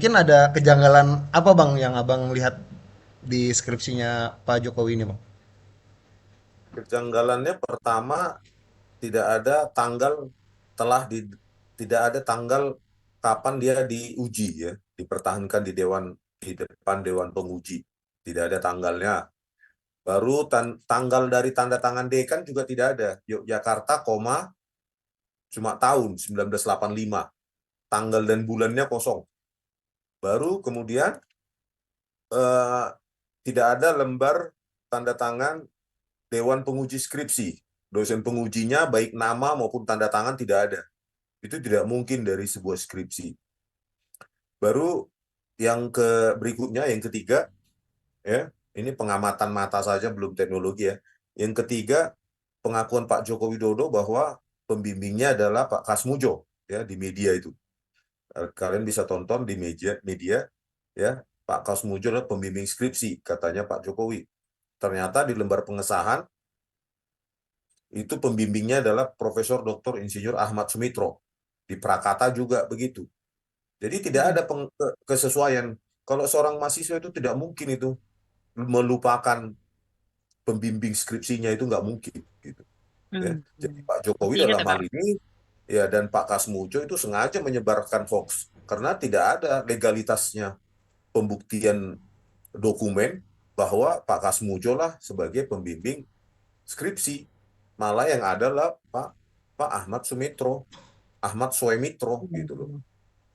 Mungkin ada kejanggalan apa Bang yang Abang lihat di skripsinya Pak Jokowi ini Bang? Kejanggalannya pertama tidak ada tanggal telah di tidak ada tanggal kapan dia diuji ya, dipertahankan di depan Dewan Penguji. Tidak ada tanggalnya. Baru tanggal dari tanda tangan dekan juga tidak ada. Yogyakarta, cuma tahun 1985. Tanggal dan bulannya kosong. Baru kemudian eh, tidak ada lembar tanda tangan Dewan Penguji Skripsi. Dosen pengujinya baik nama maupun tanda tangan tidak ada. Itu tidak mungkin dari sebuah skripsi. Baru yang berikutnya, yang ketiga, ya, ini pengamatan mata saja belum teknologi ya. Yang ketiga, pengakuan Pak Joko Widodo bahwa pembimbingnya adalah Pak Kasmujo ya di media itu. Kalian bisa tonton di media ya, Pak Kasmujo adalah pembimbing skripsi katanya Pak Jokowi. Ternyata di lembar pengesahan itu pembimbingnya adalah Profesor Dr. Insinyur Ahmad Sumitro. Di Prakata juga begitu. Jadi tidak ada kesesuaian. Kalau seorang mahasiswa itu tidak mungkin itu melupakan pembimbing skripsinya, itu nggak mungkin gitu ya. Hmm. Jadi Pak Jokowi Masih ingat dalam ya hal Kak? ini ya, dan Pak Kasmujo itu sengaja menyebarkan hoax karena tidak ada legalitasnya pembuktian dokumen bahwa Pak Kasmujo lah sebagai pembimbing skripsi. Malah yang adalah Pak Ahmad Sumitro, Ahmad Soemitro gitu loh. Hmm.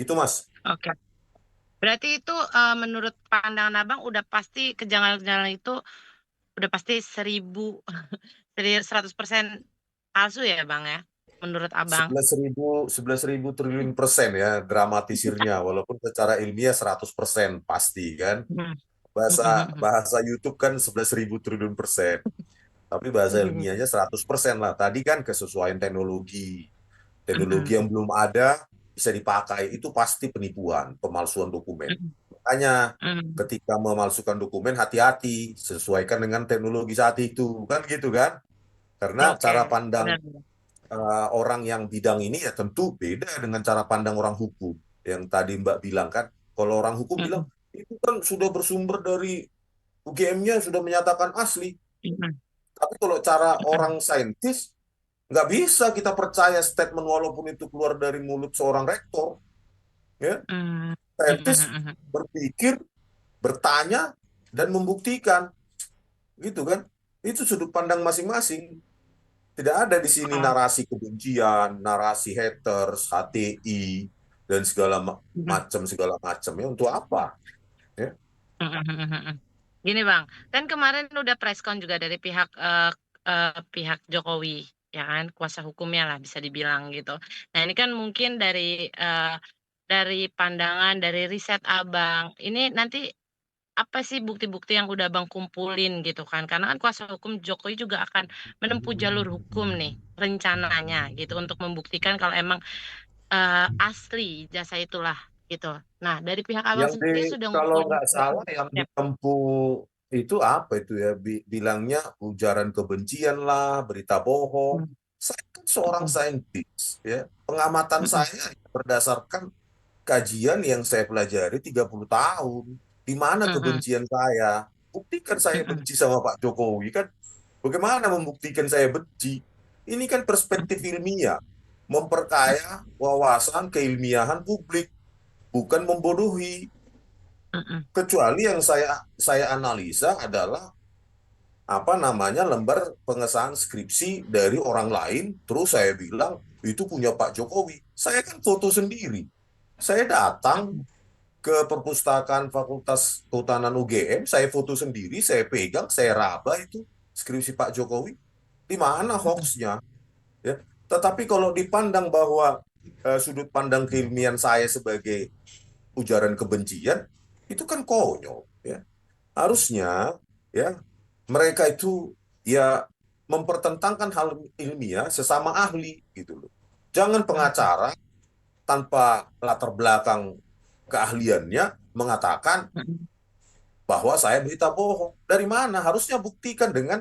Itu Mas. Oke. Berarti itu menurut pandangan Abang udah pasti kejanggalan-kejanggalan itu udah pasti 100% palsu ya Bang ya? Menurut Abang? 11.000 triliun persen ya dramatisirnya, walaupun secara ilmiah 100% pasti kan. Hmm. Bahasa Hmm. bahasa YouTube kan 11.000 triliun persen, tapi bahasa Hmm. ilmiahnya 100% lah. Tadi kan kesesuaian teknologi. Teknologi yang Hmm. belum ada bisa dipakai, itu pasti penipuan, pemalsuan dokumen. Makanya Hmm. ketika memalsukan dokumen hati-hati, sesuaikan dengan teknologi saat itu, kan gitu kan? Karena Oke, cara pandang benar. orang yang bidang ini ya tentu beda dengan cara pandang orang hukum. Yang tadi Mbak bilang kan, kalau orang hukum bilang Hmm. itu kan sudah bersumber dari UGM-nya sudah menyatakan asli. Hmm. Tapi kalau cara Hmm. orang saintis, nggak bisa kita percaya statement walaupun itu keluar dari mulut seorang rektor. Ya, Hmm. saintis Hmm. berpikir, bertanya, dan membuktikan, gitu kan? Itu sudut pandang masing-masing. Tidak ada di sini Oh. narasi kebencian, narasi haters, HTI, dan Hmm. macam ya, untuk apa? Ya. Hmm. Gini Bang, kan kemarin udah preskon juga dari pihak Jokowi, ya kan, kuasa hukumnya lah bisa dibilang gitu. Nah ini kan mungkin dari pandangan, dari riset Abang, ini nanti apa sih bukti-bukti yang udah Abang kumpulin gitu kan? Karena kan kuasa hukum Jokowi juga akan menempuh jalur hukum nih rencananya gitu untuk membuktikan kalau emang asli jasa itulah gitu. Nah dari pihak Abang Yang sendiri sudah kalau ngumpulin nggak berapa salah yang step? ditempuh itu apa itu ya? Bilangnya ujaran kebencian lah, berita bohong. Hmm. Saya kan seorang Hmm. saintis, ya. Pengamatan Hmm. saya berdasarkan kajian yang saya pelajari 30 tahun. Di mana Hmm. kebencian saya? Buktikan saya Hmm. benci sama Pak Jokowi kan? Bagaimana membuktikan saya benci? Ini kan perspektif Hmm. ilmiah, memperkaya wawasan keilmiahan publik, bukan membodohi. Hmm. Kecuali yang saya analisa adalah apa namanya lembar pengesahan skripsi dari orang lain, terus saya bilang itu punya Pak Jokowi. Saya kan foto sendiri. Saya datang Hmm. ke perpustakaan Fakultas Kehutanan UGM, saya foto sendiri, saya pegang, saya raba itu skripsi Pak Jokowi. Di mana Hmm. hoaxnya? Ya. Tetapi kalau dipandang bahwa sudut pandang keilmian saya sebagai ujaran kebencian, itu kan konyol. Ya. Harusnya ya mereka itu ya mempertentangkan hal ilmiah sesama ahli gitu loh. Jangan pengacara tanpa latar belakang keahliannya mengatakan Hmm. bahwa saya berita bohong. Dari mana? Harusnya buktikan dengan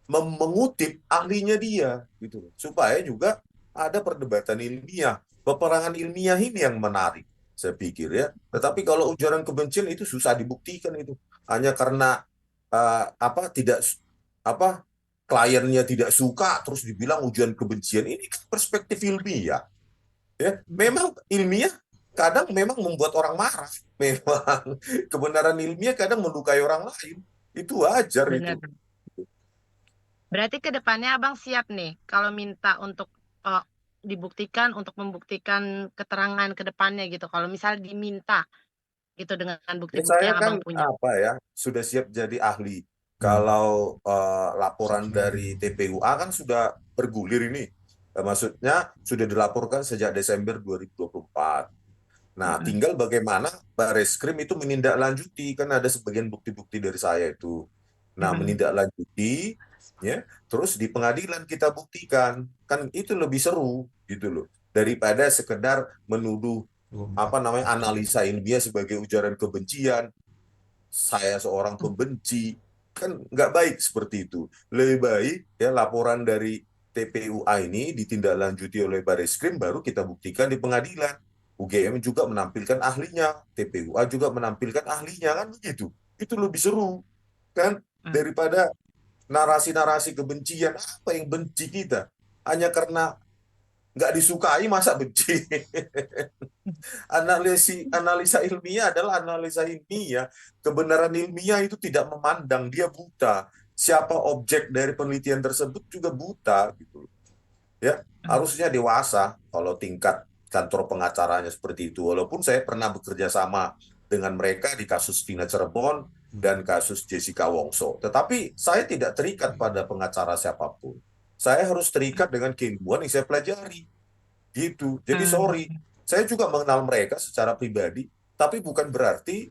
mengutip ahlinya dia gitu loh. Supaya juga ada perdebatan ilmiah. Peperangan ilmiah ini yang menarik. saya pikir ya. Tetapi kalau ujaran kebencian itu susah dibuktikan itu. Hanya karena apa tidak apa kliennya tidak suka terus dibilang ujaran kebencian, ini kan perspektif ilmiah ya. Memang ilmiah kadang memang membuat orang marah. Memang kebenaran ilmiah kadang melukai orang lain. Itu wajar Benar. itu. Berarti ke depannya Abang siap nih kalau minta untuk eh, dibuktikan untuk membuktikan keterangan ke depannya gitu. Kalau misal diminta gitu dengan Ya, bukti-bukti saya yang kan Abang punya. apa ya sudah siap jadi ahli. Hmm. Kalau laporan dari TPUA kan sudah bergulir ini. Maksudnya sudah dilaporkan sejak Desember 2024. Nah, Mm-mm. tinggal bagaimana Bareskrim itu menindaklanjuti, kan ada sebagian bukti-bukti dari saya itu. Nah, Mm-mm. menindaklanjuti, ya, terus di pengadilan kita buktikan, kan itu lebih seru gitu loh, daripada sekedar menuduh apa namanya analisa ilmiah sebagai ujaran kebencian. Saya seorang pembenci, kan nggak baik seperti itu. Lebih baik ya laporan dari TPUA ini ditindaklanjuti oleh Bareskrim, baru kita buktikan di pengadilan. UGM juga menampilkan ahlinya, TPUA juga menampilkan ahlinya, kan begitu. Itu lebih seru kan Mm. daripada narasi-narasi kebencian. Apa yang benci kita hanya karena nggak disukai, masa benci? Analisa ilmiah adalah analisa ilmiah. Kebenaran ilmiah itu tidak memandang, dia buta. Siapa objek dari penelitian tersebut juga buta gitu. Ya, Mm. harusnya dewasa kalau tingkat kantor pengacaranya seperti itu. Walaupun saya pernah bekerja sama dengan mereka di kasus Tina Cirebon dan kasus Jessica Wongso. Tetapi saya tidak terikat pada pengacara siapapun. Saya harus terikat dengan keilmuan yang saya pelajari. Gitu. Jadi sorry, Mm. saya juga mengenal mereka secara pribadi, tapi bukan berarti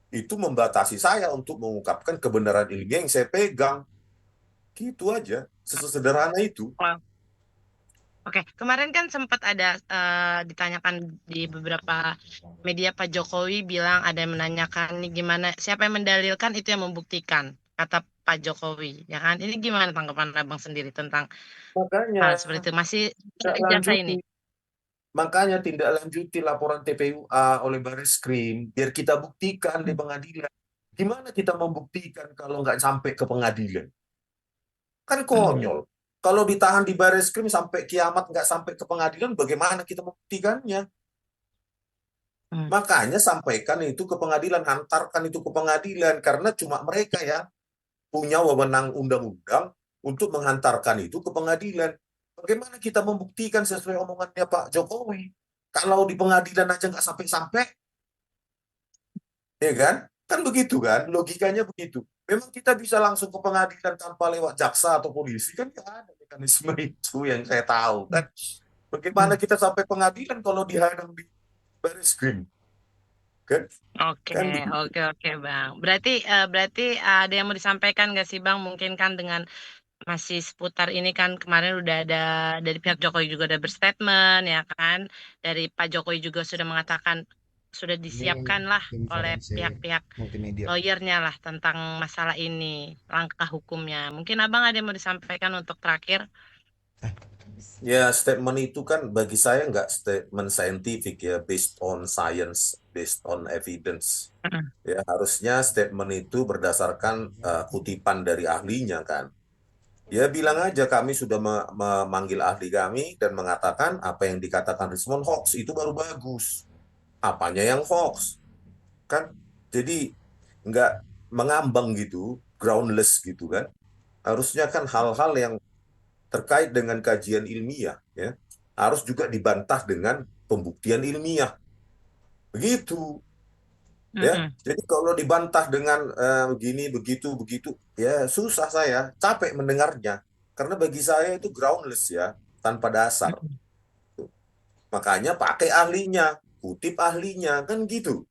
itu membatasi saya untuk mengungkapkan kebenaran ilmiah yang saya pegang. Gitu aja, sesederhana itu. Wow. Oke, kemarin kan sempat ada ditanyakan di beberapa media Pak Jokowi bilang ada yang menanyakan nih gimana siapa yang mendalilkan itu yang membuktikan kata Pak Jokowi ya kan ini gimana tanggapan Abang sendiri tentang Makanya hal seperti itu masih tidak ijazah ini. lanjuti, makanya tindak lanjuti laporan TPUA oleh Bareskrim, biar kita buktikan di Hmm. pengadilan. Gimana kita membuktikan kalau nggak sampai ke pengadilan? Kan Hmm. konyol. Kalau ditahan di Bareskrim sampai kiamat nggak sampai ke pengadilan, bagaimana kita membuktikannya? Hmm. Makanya sampaikan itu ke pengadilan, hantarkan itu ke pengadilan, karena cuma mereka yang punya wewenang undang-undang untuk menghantarkan itu ke pengadilan. Bagaimana kita membuktikan sesuai omongannya Pak Jokowi? Kalau di pengadilan aja nggak sampai-sampai, ya kan? Kan begitu kan? Logikanya begitu. Memang kita bisa langsung ke pengadilan tanpa lewat jaksa atau polisi, kan nggak ada mekanisme itu yang saya tahu kan. Bagaimana Hmm. kita sampai pengadilan kalau dihadang di baris krim, kan? Oke, Kan begitu. oke, Bang. Berarti ada yang mau disampaikan nggak sih, Bang? Mungkin kan dengan masih seputar ini kan kemarin udah ada dari pihak Jokowi juga ada berstatement ya kan. Dari Pak Jokowi juga sudah mengatakan sudah Ini disiapkan lah tim oleh forensik pihak-pihak multimedia. lawyernya lah tentang masalah ini, langkah hukumnya. Mungkin Abang ada yang mau disampaikan untuk terakhir? Ya, statement itu kan bagi saya nggak statement scientific ya, based on science, based on evidence. Mm. Ya, harusnya statement itu berdasarkan kutipan dari ahlinya kan. Dia bilang aja kami sudah memanggil ahli kami dan mengatakan apa yang dikatakan Rismond hoax, itu baru bagus. Apanya yang hoax? Kan jadi nggak mengambang gitu, groundless gitu kan. Harusnya kan hal-hal yang terkait dengan kajian ilmiah ya harus juga dibantah dengan pembuktian ilmiah. Begitu ya. Mm-mm. Jadi kalau dibantah dengan begini begitu begitu ya susah, saya capek mendengarnya karena bagi saya itu groundless ya, tanpa dasar. Mm-mm. Makanya pakai ahlinya, kutip ahlinya kan gitu.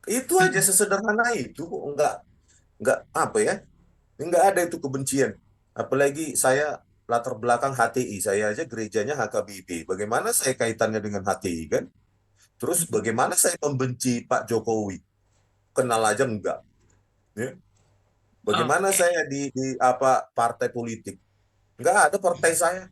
Itu aja, Mm-mm. sesederhana itu. Kok nggak apa ya, nggak ada itu kebencian. Apalagi saya latar belakang HTI, saya aja gerejanya HKBP. Bagaimana saya kaitannya dengan HTI kan? Terus Mm-mm. bagaimana saya membenci Pak Jokowi? Kenal aja enggak. Ya. Bagaimana Oke. saya di apa partai politik? Enggak ada partai saya.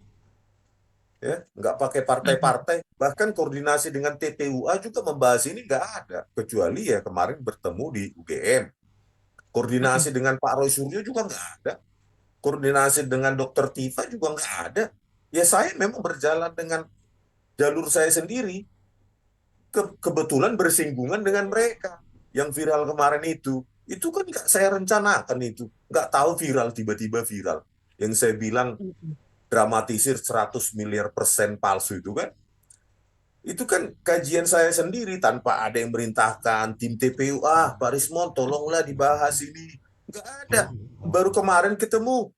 ya, nggak pakai partai-partai, bahkan koordinasi dengan TPUA juga membahas ini nggak ada, kecuali ya kemarin bertemu di UGM. Koordinasi dengan Pak Roy Suryo juga nggak ada, koordinasi dengan Dokter Tifa juga nggak ada. Ya saya memang berjalan dengan jalur saya sendiri, kebetulan bersinggungan dengan mereka. Yang viral kemarin itu kan nggak saya rencanakan, itu nggak tahu viral, tiba-tiba viral. Yang saya bilang dramatisir 100 miliar persen palsu itu kan kajian saya sendiri tanpa ada yang merintahkan tim TPU, Pak Rismon tolonglah dibahas ini. Nggak ada. Baru kemarin ketemu,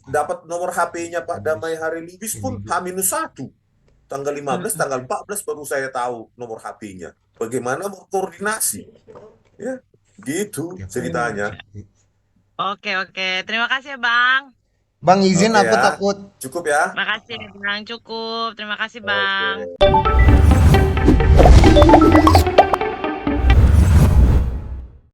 dapat nomor HP-nya Pak Damai Hari Lubis pun H-1. Tanggal 15, tanggal 14 baru saya tahu nomor HP-nya. Bagaimana mau koordinasi? Ya, gitu ceritanya. Oke, oke. Terima kasih ya, Bang. Bang izin Oke aku ya, takut cukup ya. Makasih, Bang. Cukup. Terima kasih, Bang. Oke.